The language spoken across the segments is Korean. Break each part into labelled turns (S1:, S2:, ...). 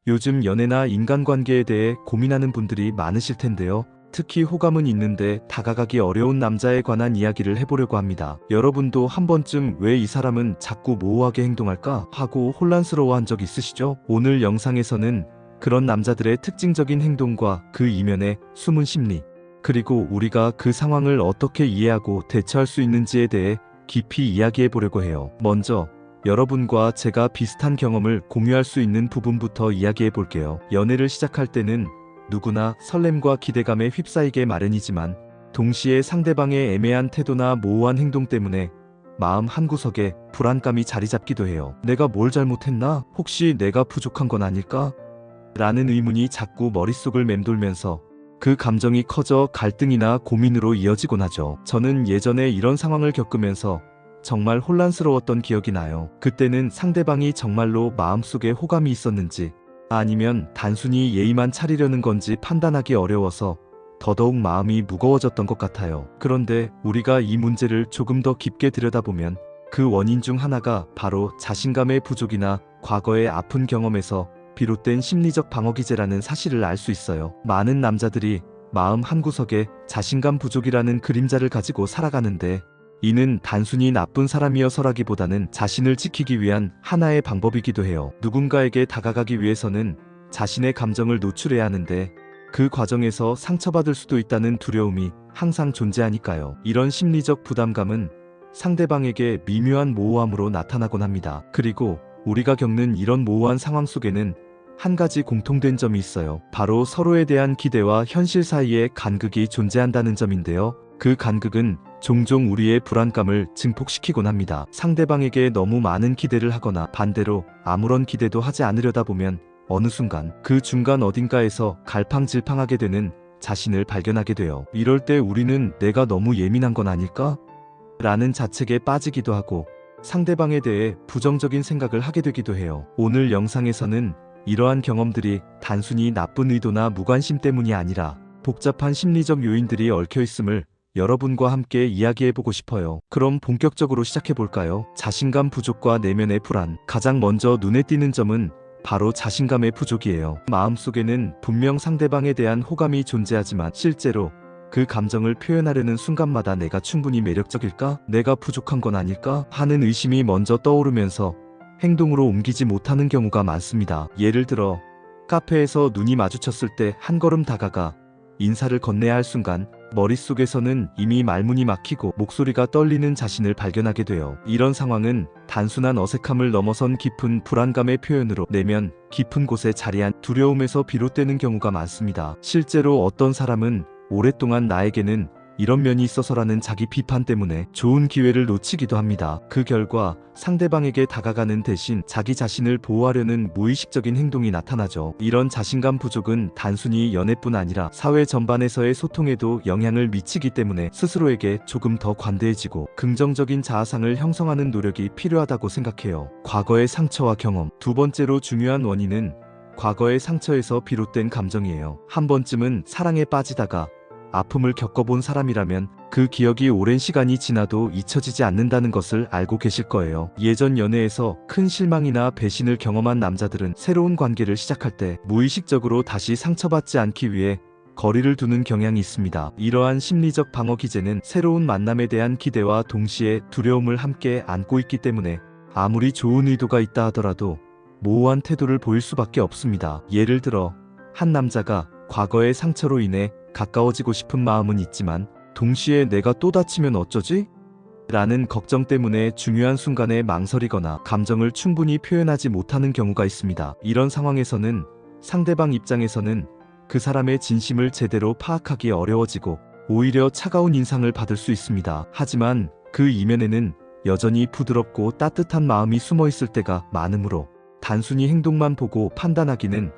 S1: 요즘 연애나 인간관계에 대해 고민하는 분들이 많으실 텐데요. 특히 호감은 있는데 다가가기 어려운 남자에 관한 이야기를 해보려고 합니다. 여러분도 한 번쯤 왜 이 사람은 자꾸 모호하게 행동할까 하고 혼란스러워한 적 있으시죠? 오늘 영상에서는 그런 남자들의 특징적인 행동과 그 이면의 숨은 심리, 그리고 우리가 그 상황을 어떻게 이해하고 대처할 수 있는지에 대해 깊이 이야기해 보려고 해요. 먼저 여러분과 제가 비슷한 경험을 공유할 수 있는 부분부터 이야기해 볼게요. 연애를 시작할 때는 누구나 설렘과 기대감에 휩싸이게 마련이지만 동시에 상대방의 애매한 태도나 모호한 행동 때문에 마음 한구석에 불안감이 자리 잡기도 해요. 내가 뭘 잘못했나? 혹시 내가 부족한 건 아닐까? 라는 의문이 자꾸 머릿속을 맴돌면서 그 감정이 커져 갈등이나 고민으로 이어지곤 하죠. 저는 예전에 이런 상황을 겪으면서 정말 혼란스러웠던 기억이 나요. 그때는 상대방이 정말로 마음속에 호감이 있었는지 아니면 단순히 예의만 차리려는 건지 판단하기 어려워서 더더욱 마음이 무거워졌던 것 같아요. 그런데 우리가 이 문제를 조금 더 깊게 들여다보면 그 원인 중 하나가 바로 자신감의 부족이나 과거의 아픈 경험에서 비롯된 심리적 방어 기제라는 사실을 알 수 있어요. 많은 남자들이 마음 한구석에 자신감 부족이라는 그림자를 가지고 살아가는데 이는 단순히 나쁜 사람이어서라기보다는 자신을 지키기 위한 하나의 방법이기도 해요. 누군가에게 다가가기 위해서는 자신의 감정을 노출해야 하는데 그 과정에서 상처받을 수도 있다는 두려움이 항상 존재하니까요. 이런 심리적 부담감은 상대방에게 미묘한 모호함으로 나타나곤 합니다. 그리고 우리가 겪는 이런 모호한 상황 속에는 한 가지 공통된 점이 있어요. 바로 서로에 대한 기대와 현실 사이에 간극이 존재한다는 점인데요. 그 간극은 종종 우리의 불안감을 증폭시키곤 합니다. 상대방에게 너무 많은 기대를 하거나 반대로 아무런 기대도 하지 않으려다 보면 어느 순간 그 중간 어딘가에서 갈팡질팡하게 되는 자신을 발견하게 돼요. 이럴 때 우리는 내가 너무 예민한 건 아닐까? 라는 자책에 빠지기도 하고 상대방에 대해 부정적인 생각을 하게 되기도 해요. 오늘 영상에서는 이러한 경험들이 단순히 나쁜 의도나 무관심 때문이 아니라 복잡한 심리적 요인들이 얽혀 있음을 여러분과 함께 이야기해보고 싶어요. 그럼 본격적으로 시작해볼까요? 자신감 부족과 내면의 불안. 가장 먼저 눈에 띄는 점은 바로 자신감의 부족이에요. 마음속에는 분명 상대방에 대한 호감이 존재하지만 실제로 그 감정을 표현하려는 순간마다 내가 충분히 매력적일까? 내가 부족한 건 아닐까? 하는 의심이 먼저 떠오르면서 행동으로 옮기지 못하는 경우가 많습니다. 예를 들어 카페에서 눈이 마주쳤을 때 한 걸음 다가가 인사를 건네야 할 순간 머릿속에서는 이미 말문이 막히고 목소리가 떨리는 자신을 발견하게 돼요. 이런 상황은 단순한 어색함을 넘어선 깊은 불안감의 표현으로 내면 깊은 곳에 자리한 두려움에서 비롯되는 경우가 많습니다. 실제로 어떤 사람은 오랫동안 나에게는 이런 면이 있어서라는 자기 비판 때문에 좋은 기회를 놓치기도 합니다. 그 결과 상대방에게 다가가는 대신 자기 자신을 보호하려는 무의식적인 행동이 나타나죠. 이런 자신감 부족은 단순히 연애뿐 아니라 사회 전반에서의 소통에도 영향을 미치기 때문에 스스로에게 조금 더 관대해지고 긍정적인 자아상을 형성하는 노력이 필요하다고 생각해요. 과거의 상처와 경험. 두 번째로 중요한 원인은 과거의 상처에서 비롯된 감정이에요. 한 번쯤은 사랑에 빠지다가 아픔을 겪어본 사람이라면 그 기억이 오랜 시간이 지나도 잊혀지지 않는다는 것을 알고 계실 거예요. 예전 연애에서 큰 실망이나 배신을 경험한 남자들은 새로운 관계를 시작할 때 무의식적으로 다시 상처받지 않기 위해 거리를 두는 경향이 있습니다. 이러한 심리적 방어 기제는 새로운 만남에 대한 기대와 동시에 두려움을 함께 안고 있기 때문에 아무리 좋은 의도가 있다 하더라도 모호한 태도를 보일 수밖에 없습니다. 예를 들어 한 남자가 과거의 상처로 인해 가까워지고 싶은 마음은 있지만 동시에 내가 또 다치면 어쩌지? 라는 걱정 때문에 중요한 순간에 망설이거나 감정을 충분히 표현하지 못하는 경우가 있습니다. 이런 상황에서는 상대방 입장에서는 그 사람의 진심을 제대로 파악하기 어려워지고 오히려 차가운 인상을 받을 수 있습니다. 하지만 그 이면에는 여전히 부드럽고 따뜻한 마음이 숨어 있을 때가 많으므로 단순히 행동만 보고 판단하기는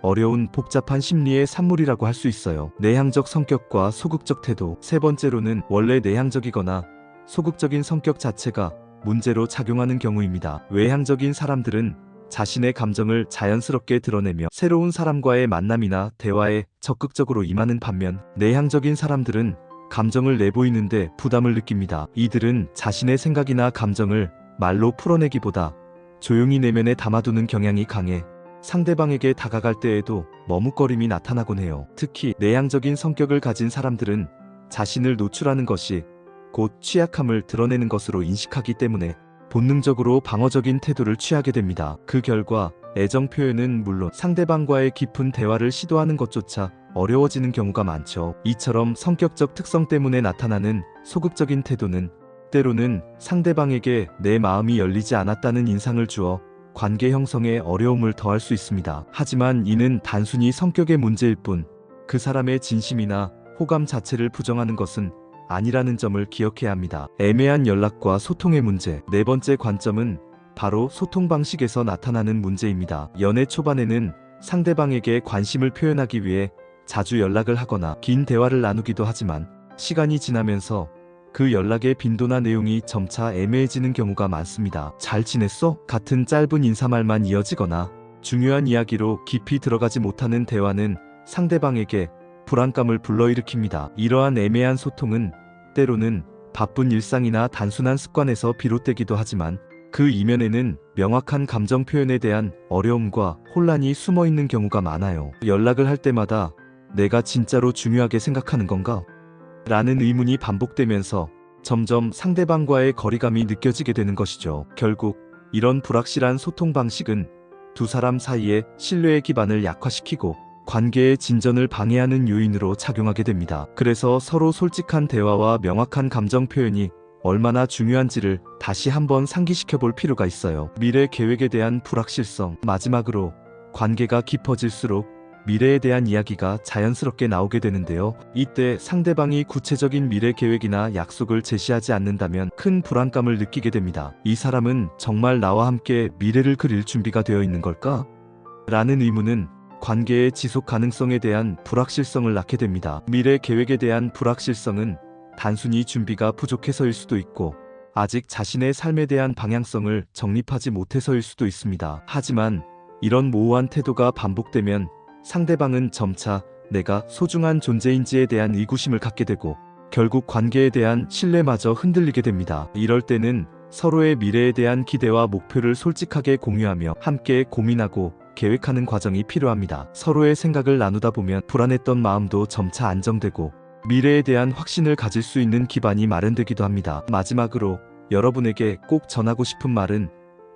S1: 어려운 복잡한 심리의 산물이라고 할 수 있어요. 내향적 성격과 소극적 태도. 세 번째로는 원래 내향적이거나 소극적인 성격 자체가 문제로 작용하는 경우입니다. 외향적인 사람들은 자신의 감정을 자연스럽게 드러내며 새로운 사람과의 만남이나 대화에 적극적으로 임하는 반면 내향적인 사람들은 감정을 내보이는데 부담을 느낍니다. 이들은 자신의 생각이나 감정을 말로 풀어내기보다 조용히 내면에 담아두는 경향이 강해 상대방에게 다가갈 때에도 머뭇거림이 나타나곤 해요. 특히 내향적인 성격을 가진 사람들은 자신을 노출하는 것이 곧 취약함을 드러내는 것으로 인식하기 때문에 본능적으로 방어적인 태도를 취하게 됩니다. 그 결과 애정 표현은 물론 상대방과의 깊은 대화를 시도하는 것조차 어려워지는 경우가 많죠. 이처럼 성격적 특성 때문에 나타나는 소극적인 태도는 때로는 상대방에게 내 마음이 열리지 않았다는 인상을 주어 관계 형성에 어려움을 더할 수 있습니다. 하지만 이는 단순히 성격의 문제일 뿐 그 사람의 진심이나 호감 자체를 부정하는 것은 아니라는 점을 기억해야 합니다. 애매한 연락과 소통의 문제. 네 번째 관점은 바로 소통 방식에서 나타나는 문제입니다. 연애 초반에는 상대방에게 관심을 표현하기 위해 자주 연락을 하거나 긴 대화를 나누기도 하지만 시간이 지나면서 그 연락의 빈도나 내용이 점차 애매해지는 경우가 많습니다. 잘 지냈어? 같은 짧은 인사말만 이어지거나 중요한 이야기로 깊이 들어가지 못하는 대화는 상대방에게 불안감을 불러일으킵니다. 이러한 애매한 소통은 때로는 바쁜 일상이나 단순한 습관에서 비롯되기도 하지만 그 이면에는 명확한 감정 표현에 대한 어려움과 혼란이 숨어 있는 경우가 많아요. 연락을 할 때마다 내가 진짜로 중요하게 생각하는 건가? 라는 의문이 반복되면서 점점 상대방과의 거리감이 느껴지게 되는 것이죠. 결국 이런 불확실한 소통 방식은 두 사람 사이의 신뢰의 기반을 약화시키고 관계의 진전을 방해하는 요인으로 작용하게 됩니다. 그래서 서로 솔직한 대화와 명확한 감정 표현이 얼마나 중요한지를 다시 한번 상기시켜 볼 필요가 있어요. 미래 계획에 대한 불확실성. 마지막으로 관계가 깊어질수록 미래에 대한 이야기가 자연스럽게 나오게 되는데요. 이때 상대방이 구체적인 미래 계획이나 약속을 제시하지 않는다면 큰 불안감을 느끼게 됩니다. 이 사람은 정말 나와 함께 미래를 그릴 준비가 되어 있는 걸까? 라는 의문은 관계의 지속 가능성에 대한 불확실성을 낳게 됩니다. 미래 계획에 대한 불확실성은 단순히 준비가 부족해서일 수도 있고 아직 자신의 삶에 대한 방향성을 정립하지 못해서일 수도 있습니다. 하지만 이런 모호한 태도가 반복되면 상대방은 점차 내가 소중한 존재인지에 대한 의구심을 갖게 되고 결국 관계에 대한 신뢰마저 흔들리게 됩니다. 이럴 때는 서로의 미래에 대한 기대와 목표를 솔직하게 공유하며 함께 고민하고 계획하는 과정이 필요합니다. 서로의 생각을 나누다 보면 불안했던 마음도 점차 안정되고 미래에 대한 확신을 가질 수 있는 기반이 마련되기도 합니다. 마지막으로 여러분에게 꼭 전하고 싶은 말은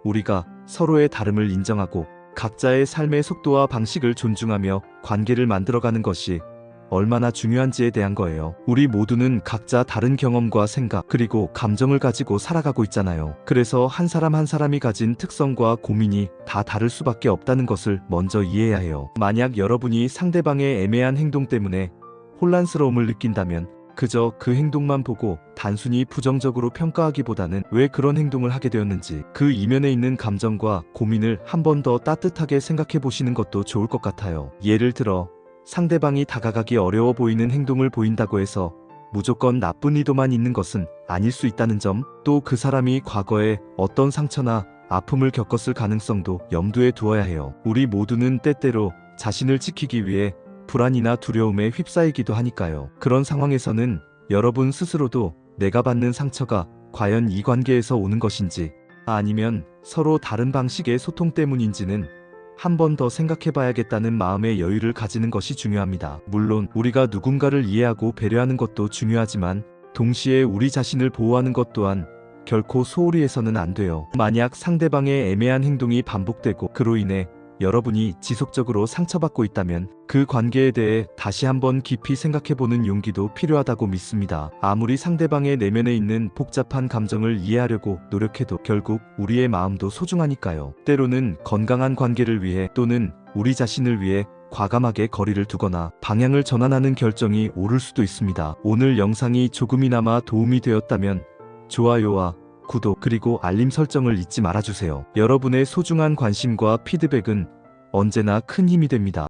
S1: 우리가 서로의 다름을 인정하고 각자의 삶의 속도와 방식을 존중하며 관계를 만들어가는 것이 얼마나 중요한지에 대한 거예요. 우리 모두는 각자 다른 경험과 생각 그리고 감정을 가지고 살아가고 있잖아요. 그래서 한 사람 한 사람이 가진 특성과 고민이 다 다를 수밖에 없다는 것을 먼저 이해해야 해요. 만약 여러분이 상대방의 애매한 행동 때문에 혼란스러움을 느낀다면 그저 그 행동만 보고 단순히 부정적으로 평가하기보다는 왜 그런 행동을 하게 되었는지 그 이면에 있는 감정과 고민을 한 번 더 따뜻하게 생각해 보시는 것도 좋을 것 같아요. 예를 들어 상대방이 다가가기 어려워 보이는 행동을 보인다고 해서 무조건 나쁜 의도만 있는 것은 아닐 수 있다는 점, 또 그 사람이 과거에 어떤 상처나 아픔을 겪었을 가능성도 염두에 두어야 해요. 우리 모두는 때때로 자신을 지키기 위해 불안이나 두려움에 휩싸이기도 하니까요. 그런 상황에서는 여러분 스스로도 내가 받는 상처가 과연 이 관계에서 오는 것인지 아니면 서로 다른 방식의 소통 때문인지는 한 번 더 생각해봐야겠다는 마음의 여유를 가지는 것이 중요합니다. 물론 우리가 누군가를 이해하고 배려하는 것도 중요하지만 동시에 우리 자신을 보호하는 것 또한 결코 소홀히 해서는 안 돼요. 만약 상대방의 애매한 행동이 반복되고 그로 인해 여러분이 지속적으로 상처받고 있다면 그 관계에 대해 다시 한번 깊이 생각해보는 용기도 필요하다고 믿습니다. 아무리 상대방의 내면에 있는 복잡한 감정을 이해하려고 노력해도 결국 우리의 마음도 소중하니까요. 때로는 건강한 관계를 위해 또는 우리 자신을 위해 과감하게 거리를 두거나 방향을 전환하는 결정이 옳을 수도 있습니다. 오늘 영상이 조금이나마 도움이 되었다면 좋아요와 구독 그리고 알림 설정을 잊지 말아주세요. 여러분의 소중한 관심과 피드백은 언제나 큰 힘이 됩니다.